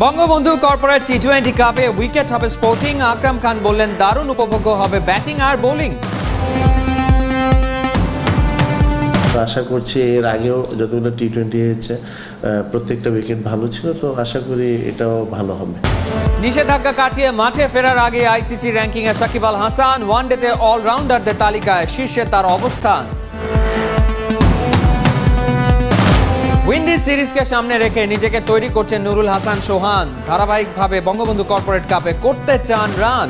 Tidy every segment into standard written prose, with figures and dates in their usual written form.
Bangabandhu corporate টি-20 কাপে wicket হবে sporting. Akram Khan বললেন দারুণ উপভোগ্য হবে ব্যাটিং আর বোলিং। আশা করছি এর আগেও যতগুলো টি-20 হয়েছে প্রত্যেকটা উইকেট ভালো ছিল, তো আশা করি এটাও ভালো হবে। নিষেধাজ্ঞা কাটিয়ে মাঠে ফেরার আগে আইসিসি র্যাঙ্কিং এ সাকিব আল হাসান ওয়ানডেতে অলরাউন্ডারদের তালিকায় শীর্ষে তার অবস্থান। উইন্ডিজ সিরিজকে সামনে রেখে নিজেকে তৈরি করছেন নুরুল হাসান সোহান। ধারাবাহিকভাবে বঙ্গবন্ধু কর্পোরেট কাপে করতে চান রান।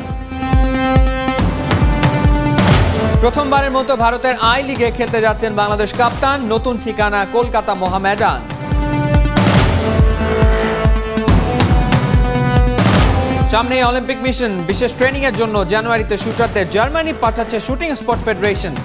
প্রথমবারের মতো ভারতের আই লিগে খেলতে যাচ্ছেন বাংলাদেশ কাপ্তান। নতুন ঠিকানা কলকাতা মোহামেডান। সামনেই অলিম্পিক মিশন। বিশেষ ট্রেনিং এর জন্য জানুয়ারিতে শুটারদের জার্মানি পাঠাচ্ছে শুটিং স্পোর্ট ফেডারেশন।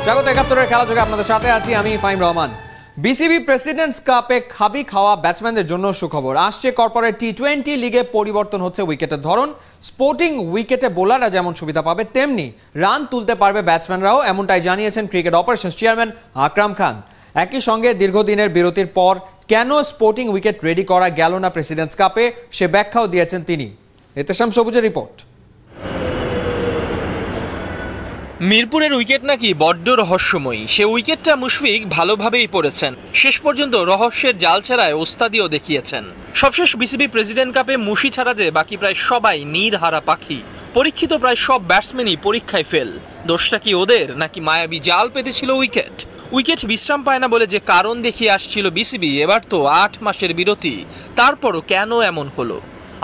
স্বাগত ৭১-এর খেলাযোগে আপনাদের সাথে আছি আমি ফাহিম রহমান। বিসিবি প্রেসিডেন্টস কাপে খাবি খাওয়া ব্যাটসম্যানদের জন্য সুখবর আসছে। কর্পোরেট টি-20 লিগে পরিবর্তন হচ্ছে উইকেটের ধরন। স্পোর্টিং উইকেটে বোলাররা যেমন সুবিধা পাবে, তেমনি রান তুলতে পারবে ব্যাটসম্যানরাও, এমনটাই জানিয়েছেন cricket operations chairman Akram Khan. একই সঙ্গে দীর্ঘদিনের বিরতির পর কেন স্পোর্টিং উইকেট রেডি করা গেল না প্রেসিডেন্টস কাপে, সে ব্যাখ্যাও দিয়েছেন তিনি। এতেশাম সবুজের রিপোর্ট। মিরপুরের উইকেট নাকি বড্ড রহস্যময়ী। সে উইকেটটা মুশফিক ভালোভাবেই পড়েছেন, শেষ পর্যন্ত রহস্যের জাল ছাড়ায় ওস্তাদিও দেখিয়েছেন। সবশেষ বিসিবি প্রেসিডেন্ট কাপে মুশি ছাড়া যে বাকি প্রায় সবাই নীরহারা পাখি। পরীক্ষিত প্রায় সব ব্যাটসম্যানই পরীক্ষায় ফেল। দোষটা কি ওদের, নাকি মায়াবী জাল পেতেছিল উইকেট? উইকেট বিশ্রাম পায় না বলে যে কারণ দেখিয়ে আসছিল বিসিবি, এবার তো ৮ মাসের বিরতি, তারপরও কেন এমন হলো?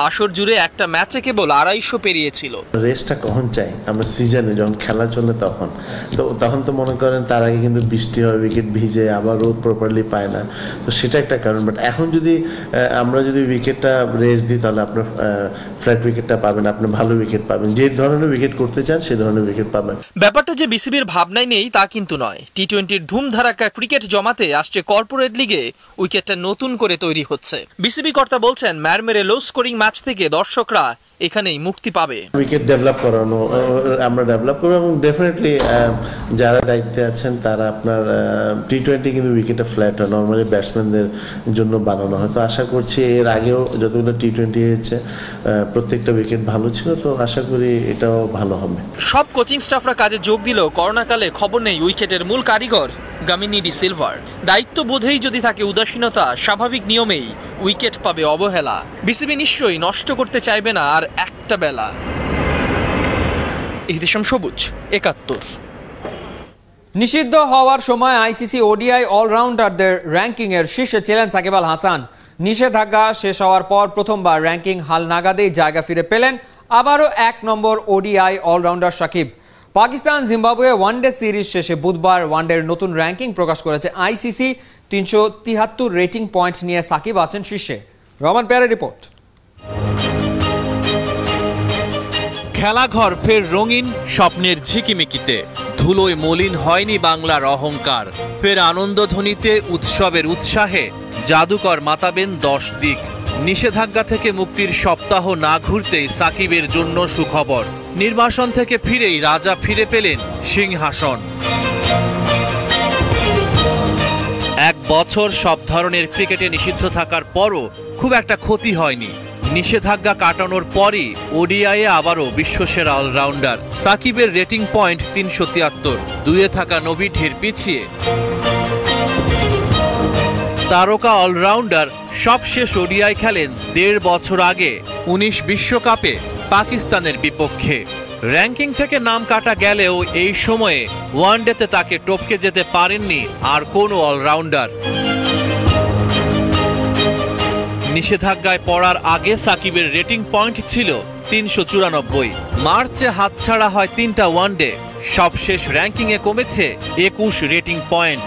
আসর জুড়ে একটা ম্যাচে কেবল ২৫০ পেরিয়েছিল। রেসটা কখন চাই আমরা? সিজনে যখন খেলা চলে তখন তো মনে করেন তার আগে কিন্তু বৃষ্টি হয়, উইকেট ভিজে, আবার রোদ প্রপারলি পায় না, তো সেটা একটা কারণ। বাট এখন যদি আমরা উইকেটটা রেস দিই তাহলে আপনার ফ্ল্যাট উইকেটটা পাবেন, আপনি ভালো উইকেট পাবেন, যে ধরনের উইকেট করতে চান সেই ধরনের উইকেট পাবেন। ব্যাপারটা যে বিসিবির ভাবনায় নেই তা কিন্তু নয়। টি-20-র ধুমধারাক্কা ক্রিকেট জমাতে আসছে কর্পোরেট লিগে উইকেটটা নতুন করে তৈরি হচ্ছে। বিসিবি কর্তা বলছেন ম্যারমেরে লো স্কোরিং ম্যাচ থেকে দর্শকরা এখানেই মুক্তি পাবে। উইকেট ডেভেলপ করানো আমরা ডেভেলপ করবো, এবং ডেফিনেটলি যারা দায়িত্বে আছেন তারা আপনার টি-20 কিন্তু উইকেটটা ফ্ল্যাট হয়, নর্মালি ব্যাটসম্যানদের জন্য বানানো হয়, তো আশা করছি এর আগেও যতগুলো টি-20 হয়েছে প্রত্যেকটা উইকেট ভালো ছিল, তো আশা করি এটাও ভালো হবে। সব কোচিং স্টাফরা কাজে যোগ দিলেও করোনাকালে খবর নেই উইকেটের মূল কারিগর গামিনী ডি সিলভার। দায়িত্ব বোধেই যদি থাকে উদাসীনতা, স্বাভাবিক নিয়মেই উইকেট পাবে অবহেলা। বিসিবি নিশ্চয়ই নষ্ট করতে চাইবে না আর একটা বেলা। এতেশাম সবুজ, ৭১। নিষিদ্ধ হওয়ার সময় আইসিসি ওডিআই অলরাউন্ডারদের র্যাঙ্কিং এর শীর্ষে ছিলেন সাকিব আল হাসান। নিষেধাজ্ঞা শেষ হওয়ার পর প্রথমবার র্যাঙ্কিং হাল নাগাদেই জায়গা ফিরে পেলেন আবারও ১ নম্বর ODI allrounder Shakib. Pakistan Zimbabwe one day series শেষে বুধবার ওয়ানডের নতুন র্যাঙ্কিং প্রকাশ করেছে আইসিসি। ৩৭৩ রেটিং পয়েন্ট নিয়ে সাকিব আছেন শীর্ষে। রহমান পেয়ারের রিপোর্ট। খেলাঘর ফের রঙিন স্বপ্নের ঝিকিমিকিতে, ধুলোয় মলিন হয়নি বাংলার অহংকার। ফের আনন্দধ্বনিতে, উৎসবের উৎসাহে জাদুকর মাতাবেন ১০ দিক। নিষেধাজ্ঞা থেকে মুক্তির সপ্তাহ না ঘুরতেই সাকিবের জন্য সুখবর। নির্বাসন থেকে ফিরেই রাজা ফিরে পেলেন সিংহাসন। ১ বছর সব ধরনের ক্রিকেটে নিষিদ্ধ থাকার পরও খুব একটা ক্ষতি হয়নি। নিষেধাজ্ঞা কাটানোর পরই ওডিআইয়ে আবারও বিশ্বসেরা অলরাউন্ডার। সাকিবের রেটিং পয়েন্ট ৩৭৩, ২-এ থাকা নবী ঢের পিছিয়ে। তারকা অলরাউন্ডার সবশেষ ওডিআই খেলেন ১.৫ বছর আগে ১৯ বিশ্বকাপে পাকিস্তানের বিপক্ষে। র্যাঙ্কিং থেকে নাম কাটা গেলেও এই সময়ে ওয়ানডেতে তাকে টপকে যেতে পারেননি আর কোনো অলরাউন্ডার। নিষেধাজ্ঞায় পড়ার আগে সাকিবের রেটিং পয়েন্ট ছিল ৩৯৪। মার্চে হাতছাড়া হয় ৩টা ওয়ানডে, সবশেষ র্যাঙ্কিংয়ে কমেছে ২১ রেটিং পয়েন্ট।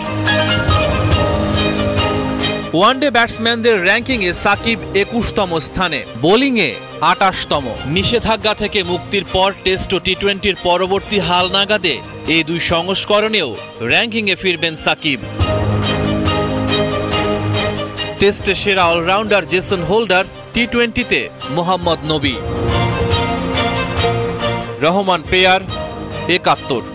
ওয়ানডে ব্যাটসম্যানদের র্যাঙ্কিংয়ে সাকিব ২১তম স্থানে, বোলিংয়ে ২৮তম। নিষেধাজ্ঞা থেকে মুক্তির পর টেস্ট ও টি-20-র পরবর্তী হালনাগাদে এই দুই সংস্করণেও র্যাঙ্কিংয়ে ফিরবেন সাকিব। টেস্টে সেরা অলরাউন্ডার জেসন হোল্ডার টি-20তে মোহাম্মদ নবী। রহমান পেয়ার, ৭১।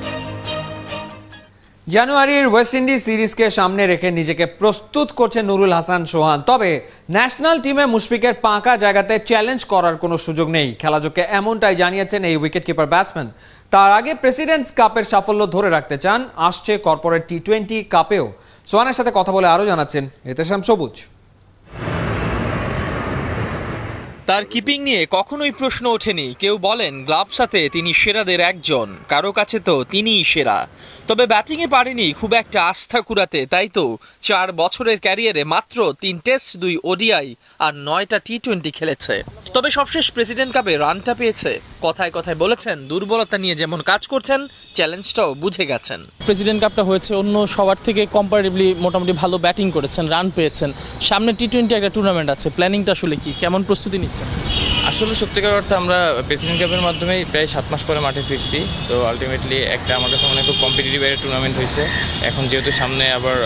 জানুয়ারির ওয়েস্ট ইন্ডিজ সিরিজকে সামনে রেখে নিজেকে প্রস্তুত করছে নুরুল হাসান সোহান। তবে ন্যাশনাল টিমে মুশফিকের পাঁকা জায়গাতে চ্যালেঞ্জ করার কোনো সুযোগ নেই। খেলাযোগকে এমনটাই জানিয়েছেন এই উইকেটকিপার ব্যাটসম্যান। তার আগে প্রেসিডেন্টস কাপের সাফল্য ধরে রাখতে চান, আসছে কর্পোরেট টি-20 কাপেও। সোহানের সাথে কথা বলে আরও জানাচ্ছেন এতেশাম সবুজ। তার কিপিং নিয়ে কখনোই প্রশ্ন ওঠেনি। কেউ বলেন গ্লাভস হাতে তিনি সেরাদের একজন, কারো কাছে তো তিনিই সেরা। তবে ব্যাটিংয়ে পারেনি খুব একটা আস্থা কুড়াতে, তাই তো 4 বছরের ক্যারিয়ারে মাত্র 3 টেস্ট, 2 ওডিআই আর 9টা টি-20 খেলেছে। তবে সবশেষ প্রেসিডেন্ট কাপে রানটা পেয়েছে। কথায় কথায় বলেছেন দুর্বলতা নিয়ে যেমন কাজ করছেন, চ্যালেঞ্জটাও বুঝে গেছেন। প্রেসিডেন্ট কাপটা হয়েছে অন্য সবার থেকে কম্পারেটিভলি মোটামুটি ভালো ব্যাটিং করেছেন, রান পেয়েছেন। সামনে টি-20 একটা টুর্নামেন্ট আছে, প্ল্যানিংটা আসলে কি, কেমন প্রস্তুতি নিচ্ছেন? আসলে সত্যিকার অর্থে আমরা প্রেসিডেন্ট কাপের মাধ্যমেই প্রায় 7 মাস পরে মাঠে ফিরছি। তো আলটিমেটলি একটা আমার কাছে মনে হয় খুব কম্পিটিটিভ একটা টুর্নামেন্ট হয়েছে। এখন যেহেতু সামনে আবার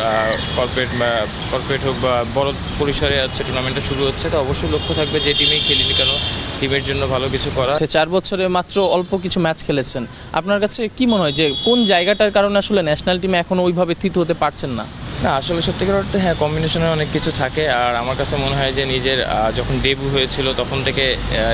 কর্পোরেট হোক বা বড় পরিসরে আছে টুর্নামেন্টটা শুরু হচ্ছে, তো অবশ্যই লক্ষ্য থাকবে যে টিমেই খেলিনি কেন টিমের জন্য ভালো কিছু করা। 4 বছরে মাত্র অল্প কিছু ম্যাচ খেলেছেন, আপনার কাছে কি মনে হয় যে কোন জায়গাটার কারণে আসলে ন্যাশনাল টিমে এখনো ওইভাবে থিত হতে পারছেন না? না, আসলে সত্যিকার অর্থে হ্যাঁ, কম্বিনেশনের অনেক কিছু থাকে। আর আমার কাছে মনে হয় যে নিজের যখন ডেবু হয়েছিল তখন থেকে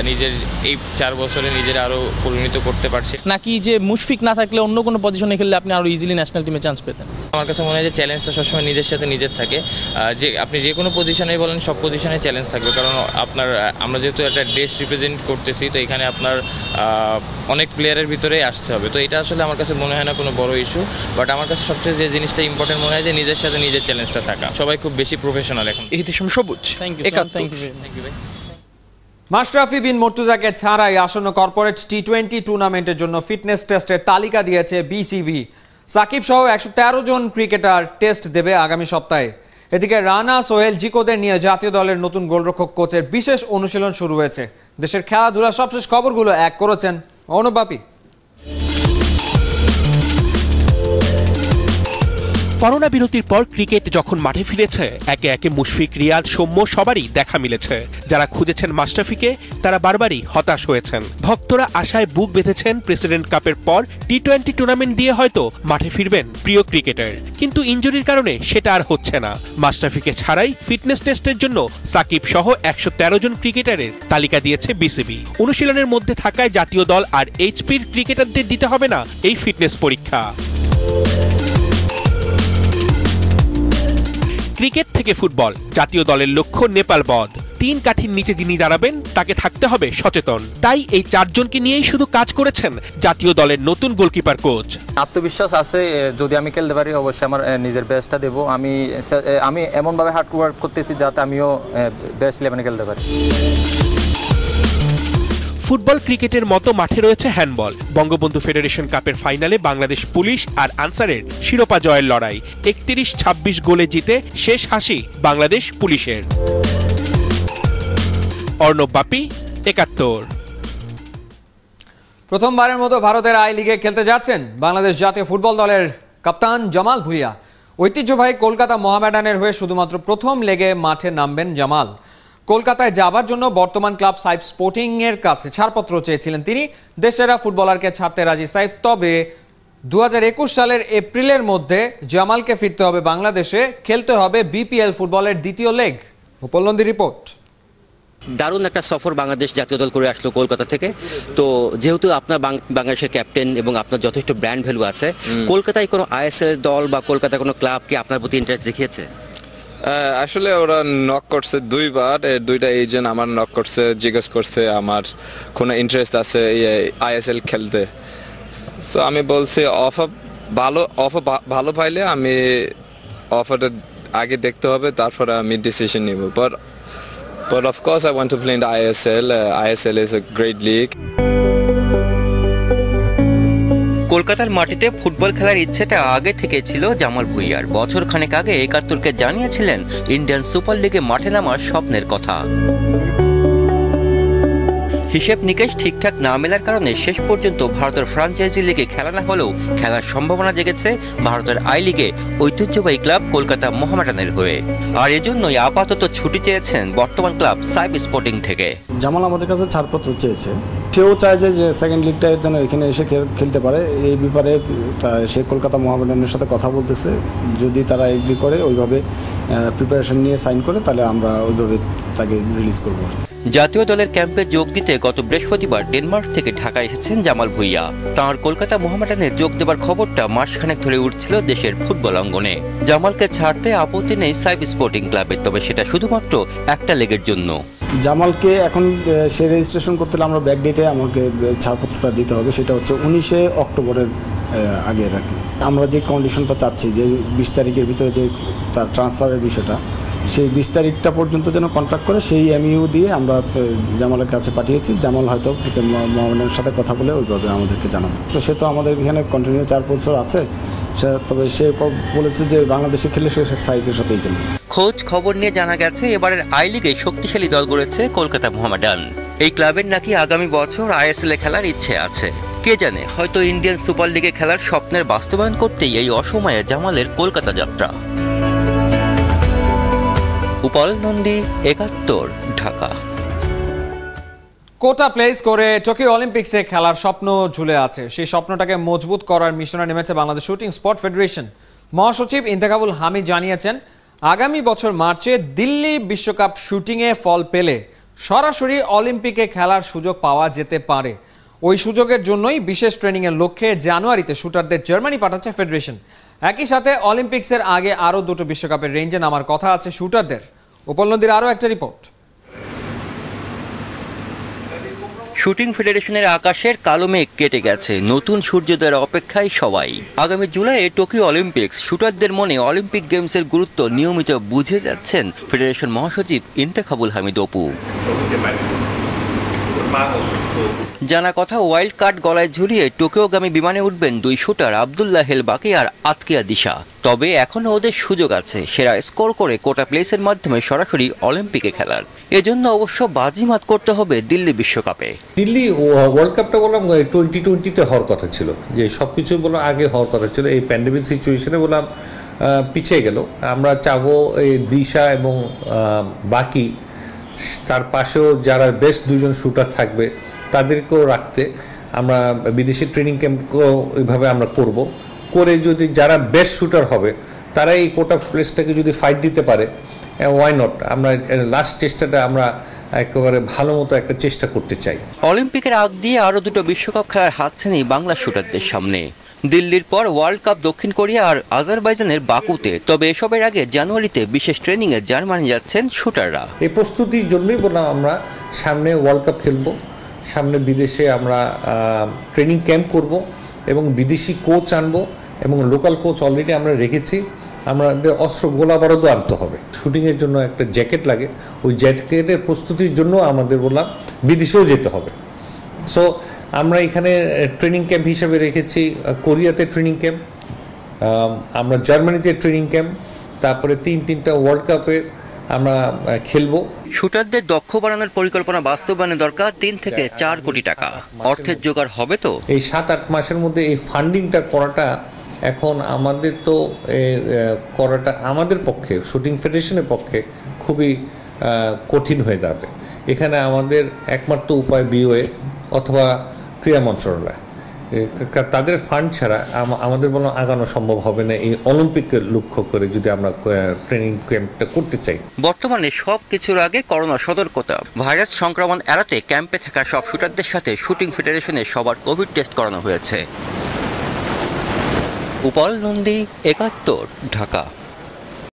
নিজের এই 4 বছরে নিজের আরও পরিণত করতে পারছি। নাকি যে মুশফিক না থাকলে অন্য কোনো পজিশনে খেললে আপনি আরও ইজিলি ন্যাশনাল টিমে চান্স পেতেন? আমার কাছে মনে হয় যে চ্যালেঞ্জটা সবসময় নিজের সাথে নিজের থাকে। যে আপনি যে কোনো পজিশনেই বলেন, সব পজিশনে চ্যালেঞ্জ থাকবে। কারণ আমরা যেহেতু একটা দেশ রিপ্রেজেন্ট করতেছি, তো এখানে আপনার অনেক প্লেয়ারের ভিতরেই আসতে হবে। তো এটা আসলে আমার কাছে মনে হয় না কোনো বড় ইস্যু। বাট আমার কাছে সবচেয়ে যে জিনিসটা ইম্পর্টেন্ট মনে হয় যে নিজের সাথে নিজের চ্যালেঞ্জটা থাকা। সবাই খুব বেশি প্রফেশনাল এখন। এতেশাম সবুজ, থ্যাংক ইউ। মাশরাফি বিন মুর্তজাকে ছাড়াই আসন্ন কর্পোরেট টি-20 টুর্নামেন্টের জন্য ফিটনেস টেস্টের তালিকা দিয়েছে বিসিবি। সাকিব সহ 113 জন ক্রিকেটার টেস্ট দেবে আগামী সপ্তাহে। এদিকে রানা, সোহেল, জিকোদের নিয়ে জাতীয় দলের নতুন গোলরক্ষক কোচের বিশেষ অনুশীলন শুরু হয়েছে। দেশের খেলাধুলার সবশেষ খবরগুলো এক করেছেন অনুপ বাপি। করোনা বিরতির পর ক্রিকেট যখন মাঠে ফিরেছে, একে একে মুশফিক, রিয়াদ, সৌম্য সবারই দেখা মিলেছে। যারা খুঁজেছেন মাশরাফিকে, তারা বারবারই হতাশ হয়েছেন। ভক্তরা আশায় বুক বেঁধেছেন টি-20 কাপের পর টি-20 টুর্নামেন্ট দিয়ে হয়তো মাঠে ফিরবেন প্রিয় ক্রিকেটার। কিন্তু ইনজুরির কারণে সেটা আর হচ্ছে না। মাশরাফিকে ছাড়াই ফিটনেস টেস্টের জন্য সাকিব সহ 113 জন ক্রিকেটারের তালিকা দিয়েছে বিসিবি। অনুশীলনের মধ্যে থাকায় জাতীয় দল আর এইচপির ক্রিকেটারদের দিতে হবে না এই ফিটনেস পরীক্ষা। ক্রিকেট থেকে ফুটবল, জাতীয় দলের লক্ষ্য নেপাল বধ। 3 কাঠির নিচে যিনি দাঁড়াবেন তাকে থাকতে হবে সচেতন। তাই এই 4 জনকে নিয়েই শুধু কাজ করেছেন জাতীয় দলের নতুন গোলকিপার কোচ। আত্মবিশ্বাস আছে, যদি আমি খেলতে পারি অবশ্যই আমার নিজের বেস্টটা দেবো। আমি এমনভাবে হার্ড ওয়ার্ক করতেছি যাতে আমিও বেস্ট 11-এ খেলতে পারি। ফুটবল ক্রিকেটের মতো মাঠে রয়েছে হ্যান্ডবল। বঙ্গবন্ধু ফেডারেশন কাপের ফাইনালে বাংলাদেশ পুলিশ আর আনসারের শিরোপা জয়ের লড়াই। 31-26 গোলে জিতে শেষ হাসি বাংলাদেশ পুলিশের। অর্ণব বাপি, ৭১। প্রথমবারের মতো ভারতের আই লিগে খেলতে যাচ্ছেন বাংলাদেশ জাতীয় ফুটবল দলের কাপ্তান জামাল ভুঁইয়া। ঐতিহ্যবাহী কলকাতা মোহামেডানের হয়ে শুধুমাত্র প্রথম লেগে মাঠে নামবেন জামাল। কলকাতায় যাবার জন্য বর্তমান ক্লাব সাইফ স্পোর্টিং এর কাছে ছাড়পত্র চেয়েছিলেন তিনি। দেশসেরা ফুটবলারকে ছাড়তে রাজি সাইফ। তবে 2021 সালের এপ্রিলের মধ্যে জামালকে ফিরতে হবে বাংলাদেশে, খেলতে হবে বিপিএল ফুটবলের দ্বিতীয় লেগ। উপলব্ধি রিপোর্ট। দারুণ একটা সফর বাংলাদেশ জাতীয় দল করে আসলো কলকাতা থেকে। তো যেহেতু আপনার বাংলাদেশের ক্যাপ্টেন এবং আপনার যথেষ্ট ব্র্যান্ড ভ্যালু আছে, কলকাতায় কোনো আইএসএল দল বা কলকাতায় কোনো ক্লাব কি আপনার প্রতি ইন্টারেস্ট দেখিয়েছে? আসলে ওরা নক করছে 2বার, 2টা এজেন্ট আমার নক করছে, জিজ্ঞেস করছে আমার কোনো ইন্টারেস্ট আছে আইএসএল খেলতে। সো আমি বলছি অফার ভালো পাইলে আমি অফারটা আগে দেখতে হবে, তারপরে আমি ডিসিশন নিব। But of course I want to play in the ISL. ISL is a great league. কলকাতার মাটিতে ফুটবল খেলার ইচ্ছেটা আগে থেকে ছিল জামাল ভুঁইয়ার। বছর খানেক আগে ৭১কে জানিয়েছিলেন ইন্ডিয়ান সুপার লিগে মাঠে নামার স্বপ্নের কথা। হিসেব নিকেশ ঠিকঠাক না মেলার কারণে শেষ পর্যন্ত ভারতের ফ্র্যাঞ্চাইজি লিগে খেলা না হলেও খেলার সম্ভাবনা জেগেছে ভারতের আই লিগে ঐতিহ্যবাহী ক্লাব কলকাতা মোহামেডানের হয়ে। আর এজন্যই আপাতত ছুটি চেয়েছেন বর্তমান ক্লাব সাইব স্পোর্টিং থেকে। জামাল আমাদের কাছে ছাড়পত্র চেয়েছে, সেও চায় যে সেকেন্ড লিগটা যেন এখানে এসে খেলতে পারে। এই ব্যাপারে সে কলকাতা মোহামেডানের সাথে কথা বলতেছে, যদি তারা এগ্রি করে ওইভাবে প্রিপারেশন নিয়ে সাইন করে তাহলে আমরা ওইভাবে তাকে রিলিজ করব। জাতীয় দলের ক্যাম্পে যোগ দিতে গত বৃহস্পতিবার ডেনমার্ক থেকে ঢাকায় এসেছেন জামাল ভুঁইয়া। তাঁর কলকাতা মোহামেডানে যোগ দেবার খবরটা মাসখানেক ধরে উঠছিল দেশের ফুটবল অঙ্গনে। জামালকে ছাড়তে আপত্তি নেই সাইব স্পোর্টিং ক্লাবের, তবে সেটা শুধুমাত্র একটা লেগের জন্য। জামালকে এখন সে রেজিস্ট্রেশন করতে হলে আমরা ব্যাক ডেটে আমাকে ছাড়পত্রটা দিতে হবে, সেটা হচ্ছে 19 অক্টোবরের আগের আর কি। আমরা যে কন্ডিশনটা চাচ্ছি যে 20 তারিখের ভিতরে যে তার ট্রান্সফারের বিষয়টা, সেই 20 তারিখটা পর্যন্ত যেন কন্ট্রাক্ট করে সেই এমইউ দিয়ে আমরা জামালের কাছে পাঠিয়েছি। জামাল হয়তো মোহামেডানের সাথে কথা বলে ওইভাবে আমাদেরকে জানাবে। তো সে তো আমাদের এখানে কন্টিনিউ 4 বছর আছে, তবে সে বলেছে যে বাংলাদেশে খেলে সে সাইফের সাথেই খেলবে। খোঁজ খবর নিয়ে জানা গেছে এবারের আই লিগে শক্তিশালী দল গড়েছে কলকাতা মোহামেডান। এই ক্লাবের নাকি আগামী বছর আইএসএল এ খেলার ইচ্ছে আছে। কে জানে, হয়তো ইন্ডিয়ান সুপার লিগে খেলার স্বপ্নের বাস্তবায়ন করতেই এই অসময়ে জামালের কলকাতা যাত্রা। উপাল নন্দী, 71, ঢাকা। কোটা প্লেস করে টোকিও অলিম্পিক্সে খেলার স্বপ্ন ঝুলে আছে। সেই স্বপ্নটাকে মজবুত করার মিশনে নেমেছে বাংলাদেশ শুটিং স্পট ফেডারেশন। মহাসচিব ইন্তেখাবুল হামিদ জানিয়েছেন, আগামী বছর মার্চে দিল্লি বিশ্বকাপ শুটিংয়ে ফল পেলে সরাসরি অলিম্পিকে খেলার সুযোগ পাওয়া যেতে পারে। ওই সুযোগের জন্যই বিশেষ ট্রেনিংয়ের লক্ষ্যে জানুয়ারিতে শুটারদের জার্মানি পাঠাচ্ছে ফেডারেশন। একই সাথে অলিম্পিক্সের আগে আরও 2টো বিশ্বকাপের রেঞ্জে নামার কথা আছে শুটারদের। উপলব্ধির আরও একটা রিপোর্ট। শুটিং ফেডারেশনের আকাশের কালো মেঘ কেটে গেছে, নতুন সূর্যোদয়ের অপেক্ষায় সবাই। আগামী জুলাইয়ে টোকিও অলিম্পিক্স। শুটারদের মনে অলিম্পিক গেমসের গুরুত্ব নিয়মিত বুঝে যাচ্ছেন ফেডারেশন মহাসচিব ইন্তেখাবুল হামিদ অপু। জানা কথা, ওয়াইল্ড কার্ড গলায় ঝুলিয়ে টোকিওগামী বিমানে উঠবেন 2 শুটার আব্দুল্লাহ হেল বাকি আর আতকিয়া দিশা। তবে এখনো ওদের সুযোগ আছে সেরা স্কোর করে কোটা প্লেসের মাধ্যমে সরাসরি অলিম্পিকে খেলার। এজন্য অবশ্য বাজিমাত করতে হবে দিল্লি বিশ্বকাপে। দিল্লি ওয়ার্ল্ড কাপটা বললাম 2020-তে হওয়ার কথা ছিল, যে সবকিছু বললাম আগে হওয়ার কথা ছিল। এই প্যান্ডেমিক সিচুয়েশনে বললাম পিছিয়ে গেল। আমরা চাবো এই দিশা এবং বাকি, তার পাশেও যারা বেস্ট 2 জন শুটার থাকবে তাদেরকেও রাখতে। আমরা বিদেশি ট্রেনিং ক্যাম্পকেও ওইভাবে আমরা করে যদি যারা বেস্ট শুটার হবে তারা এই কোটা প্লেসটাকে যদি ফাইট দিতে পারে, ওয়াই নট। আমরা লাস্ট চেষ্টাটা আমরা একেবারে ভালো মতো একটা চেষ্টা করতে চাই। অলিম্পিকের আগ দিয়ে আরও 2টো বিশ্বকাপ খেলার হাতছানি বাংলা শুটারদের সামনে। দিল্লির পর ওয়ার্ল্ড কাপ দক্ষিণ কোরিয়া আর আজারবাইজানের বাকুতে। তবে এসবের আগে জানুয়ারিতে বিশেষ ট্রেনিংয়ে জার্মানি যাচ্ছেন শুটাররা। এই প্রস্তুতির জন্যই বললাম আমরা সামনে ওয়ার্ল্ড কাপ খেলবো, সামনে বিদেশে আমরা ট্রেনিং ক্যাম্প করব এবং বিদেশি কোচ আনবো এবং লোকাল কোচ অলরেডি আমরা রেখেছি। আমাদের অস্ত্র গোলা বারুদও আনতে হবে। শুটিংয়ের জন্য একটা জ্যাকেট লাগে, ওই জ্যাকেটের প্রস্তুতির জন্য আমাদের বললাম বিদেশেও যেতে হবে। সো আমরা এখানে ট্রেনিং ক্যাম্প হিসেবে রেখেছি কোরিয়াতে ট্রেনিং ক্যাম্প, আমরা জার্মানিতে ট্রেনিং ক্যাম্প, তারপরে 3টা ওয়ার্ল্ড কাপে আমরা খেলবো। শুটারদের দক্ষ বানানোর পরিকল্পনা বাস্তবায়নে দরকার 3 থেকে 4 কোটি টাকা। অর্থের জোগাড় হবে তো? এই 7-8 মাসের মধ্যে এই ফান্ডিংটা করাটা এখন আমাদের তো করাটা আমাদের পক্ষে, শুটিং ফেডারেশনের পক্ষে খুবই কঠিন হয়ে যাবে। এখানে আমাদের একমাত্র উপায় বিওএ অথবা ক্রীড়া মন্ত্রণালয়, তাদের ফান্ড ছাড়া আমাদের বলা আগানো সম্ভব হবে না এই অলিম্পিককে লক্ষ্য করে যদি আমরা ট্রেনিং ক্যাম্পটা করতে চাই। বর্তমানে সব কিছুর আগে করোনা সতর্কতা। ভাইরাস সংক্রমণ এড়াতে ক্যাম্পে থাকা সব শুটারদের সাথে শুটিং ফেডারেশনের সবার কোভিড টেস্ট করানো হয়েছে। উপাল নন্দী, 71, ঢাকা।